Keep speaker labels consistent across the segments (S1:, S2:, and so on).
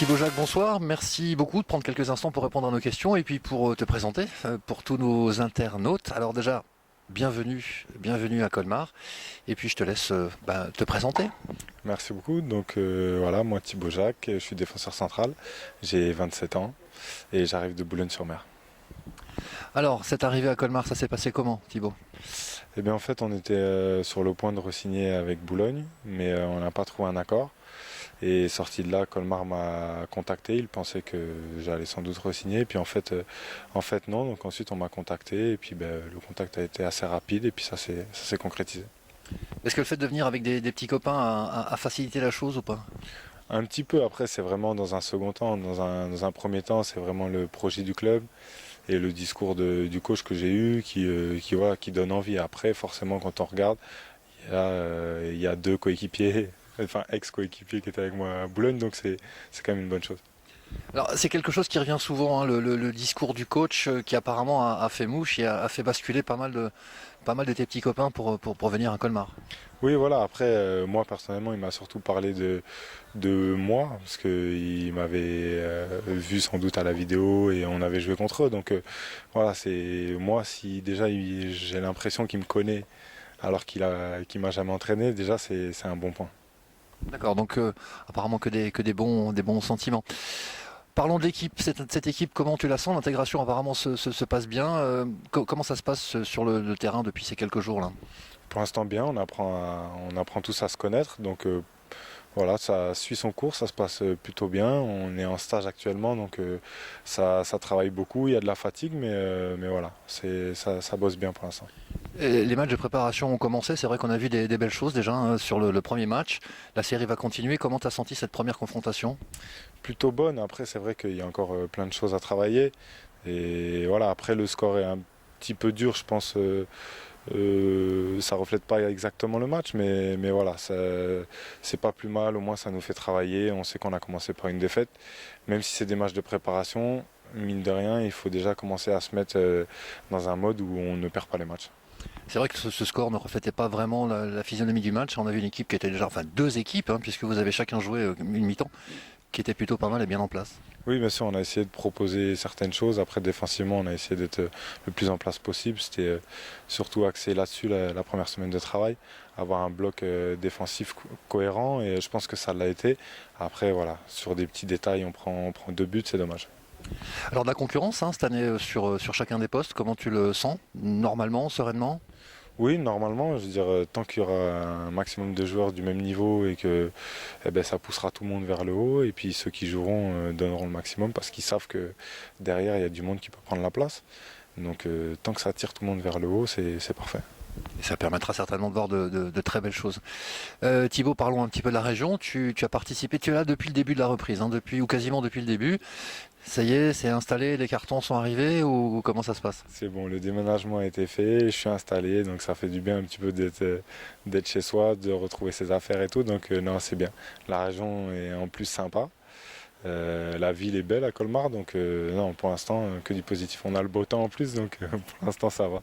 S1: Thibaut Jacques, bonsoir. Merci beaucoup de prendre quelques instants pour répondre à nos questions et puis pour te présenter pour tous nos internautes. Alors déjà, bienvenue à Colmar. Et puis je te laisse te présenter.
S2: Merci beaucoup. Donc voilà, moi Thibaut Jacques, je suis défenseur central, j'ai 27 ans et j'arrive de Boulogne-sur-Mer.
S1: Alors, cette arrivée à Colmar, ça s'est passé comment, Thibaut?
S2: Eh bien en fait on était sur le point de re-signer avec Boulogne, mais on n'a pas trouvé un accord. Et sorti de là, Colmar m'a contacté, il pensait que j'allais sans doute re-signer, et puis en fait non, donc ensuite on m'a contacté, et puis le contact a été assez rapide, et puis ça s'est concrétisé.
S1: Est-ce que le fait de venir avec des petits copains a facilité la chose ou pas?
S2: Un petit peu, après c'est vraiment dans un second temps, dans un premier temps c'est vraiment le projet du club, et le discours du coach que j'ai eu qui donne envie. Après, forcément, quand on regarde, il y a deux coéquipiers, enfin ex-coéquipiers qui étaient avec moi à Boulogne, donc c'est quand même une bonne chose.
S1: Alors, c'est quelque chose qui revient souvent, hein, le discours du coach qui apparemment a fait mouche et a fait basculer pas mal de tes petits copains pour venir à Colmar.
S2: Oui, voilà, après, moi personnellement, il m'a surtout parlé de moi, parce qu'il m'avait vu sans doute à la vidéo et on avait joué contre eux. Donc voilà, c'est moi, si déjà j'ai l'impression qu'il me connaît alors qu'il m'a jamais entraîné, déjà c'est un bon point.
S1: D'accord, donc apparemment que des bons sentiments. Parlons de l'équipe, cette équipe, comment tu la sens? L'intégration apparemment se passe bien. Comment ça se passe sur le terrain depuis ces quelques jours là?
S2: Pour l'instant bien, on apprend tous à se connaître, donc voilà, ça suit son cours, ça se passe plutôt bien. On est en stage actuellement, donc ça travaille beaucoup, il y a de la fatigue, mais voilà, ça bosse bien pour l'instant.
S1: Et les matchs de préparation ont commencé, c'est vrai qu'on a vu des belles choses déjà hein, sur le premier match. La série va continuer, comment tu as senti cette première confrontation?
S2: Plutôt bonne, après c'est vrai qu'il y a encore plein de choses à travailler. Et voilà, après le score est un petit peu dur, je pense. Ça reflète pas exactement le match, mais voilà, c'est pas plus mal, au moins ça nous fait travailler. On sait qu'on a commencé par une défaite, même si c'est des matchs de préparation, mine de rien, il faut déjà commencer à se mettre dans un mode où on ne perd pas les matchs.
S1: C'est vrai que ce score ne reflétait pas vraiment la physionomie du match. On a vu une équipe qui était déjà, enfin deux équipes, hein, puisque vous avez chacun joué une mi-temps, qui était plutôt pas mal et bien en place.
S2: Oui, bien sûr, on a essayé de proposer certaines choses. Après, défensivement, on a essayé d'être le plus en place possible. C'était surtout axé là-dessus la première semaine de travail, avoir un bloc défensif cohérent, et je pense que ça l'a été. Après, voilà, sur des petits détails, on prend deux buts, c'est dommage.
S1: Alors de la concurrence hein, cette année sur chacun des postes, comment tu le sens? Normalement, sereinement?
S2: Oui, normalement, je veux dire, tant qu'il y aura un maximum de joueurs du même niveau et que ça poussera tout le monde vers le haut, et puis ceux qui joueront donneront le maximum parce qu'ils savent que derrière, il y a du monde qui peut prendre la place. Donc tant que ça tire tout le monde vers le haut, c'est parfait.
S1: Et ça permettra certainement de voir de très belles choses. Thibaut, parlons un petit peu de la région. Tu as participé, tu es là depuis le début de la reprise, hein, ou quasiment depuis le début. Ça y est, c'est installé, les cartons sont arrivés ou comment ça se passe?
S2: C'est bon, le déménagement a été fait, je suis installé, donc ça fait du bien un petit peu d'être chez soi, de retrouver ses affaires et tout, donc non, c'est bien. La région est en plus sympa, la ville est belle à Colmar, donc non, pour l'instant, que du positif. On a le beau temps en plus, donc pour l'instant, ça va.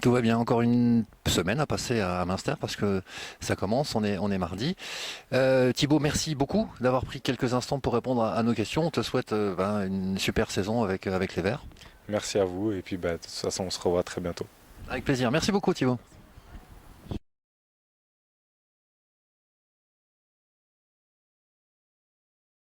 S1: Tout va bien, encore une semaine à passer à Münster parce que ça commence, on est mardi. Thibaut, merci beaucoup d'avoir pris quelques instants pour répondre à nos questions. On te souhaite une super saison avec les Verts.
S2: Merci à vous, et puis de toute façon, on se revoit très bientôt.
S1: Avec plaisir. Merci beaucoup Thibaut.